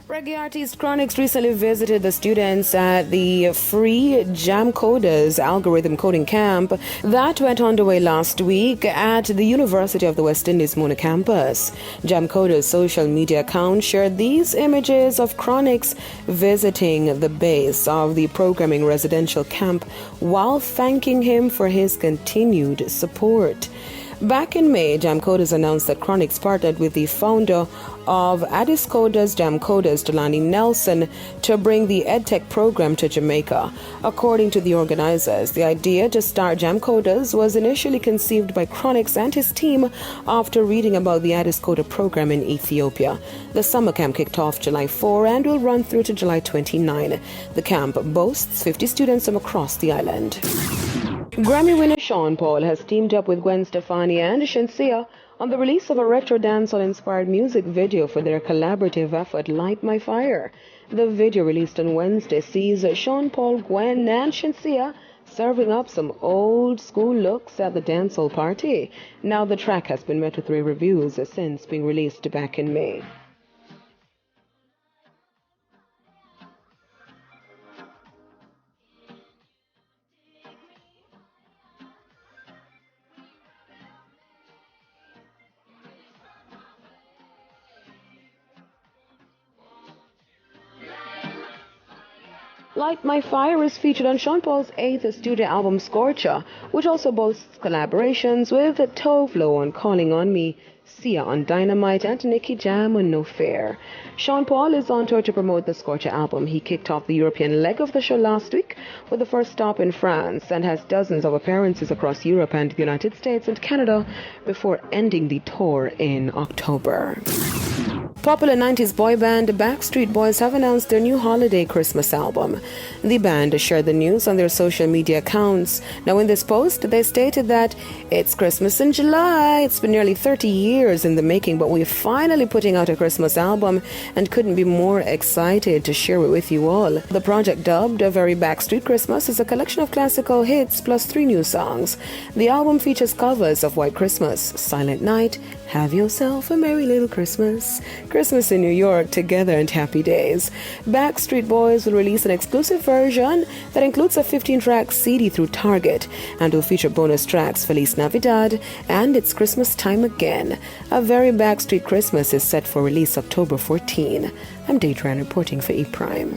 Reggae artist Chronixx recently visited the students at the free Jam Coders algorithm coding camp that went underway last week at the University of the West Indies Mona campus. Jam Coders' social media account shared these images of Chronixx visiting the base of the programming residential camp while thanking him for his continued support. Back in May, Jam Coders announced that Chronixx partnered with the founder of Addis Coders Jam Coders, Delani Nelson, to bring the EdTech program to Jamaica. According to the organizers, the idea to start Jam Coders was initially conceived by Chronixx and his team after reading about the Addis Coder program in Ethiopia. The summer camp kicked off July 4 and will run through to July 29. The camp boasts 50 students from across the island. Grammy winner Sean Paul has teamed up with Gwen Stefani and Shenseea on the release of a retro dancehall-inspired music video for their collaborative effort Light My Fire. The video, released on Wednesday, sees Sean Paul, Gwen and Shenseea serving up some old-school looks at the dancehall party. Now the track has been met with rave reviews since being released back in May. Light My Fire is featured on Sean Paul's 8th studio album Scorcher, which also boasts collaborations with Tovlo on Calling on Me, Sia on Dynamite, and Nicky Jam on No Fair. Sean Paul is on tour to promote the Scorcher album. He kicked off the European leg of the show last week with the first stop in France and has dozens of appearances across Europe and the United States and Canada before ending the tour in October. Popular 90s boy band Backstreet Boys have announced their new holiday Christmas album. The band shared the news on their social media accounts. Now, in this post, they stated that it's Christmas in July. It's been nearly 30 years in the making, but we're finally putting out a Christmas album and couldn't be more excited to share it with you all. The project, dubbed A Very Backstreet Christmas, is a collection of classical hits plus 3 new songs. The album features covers of White Christmas, Silent Night, Have Yourself a Merry Little Christmas, Christmas in New York, Together, and Happy Days. Backstreet Boys will release an exclusive version that includes a 15-track CD through Target and will feature bonus tracks Feliz Navidad and It's Christmas Time Again. A Very Backstreet Christmas is set for release October 14. I'm Daytran reporting for E! Prime.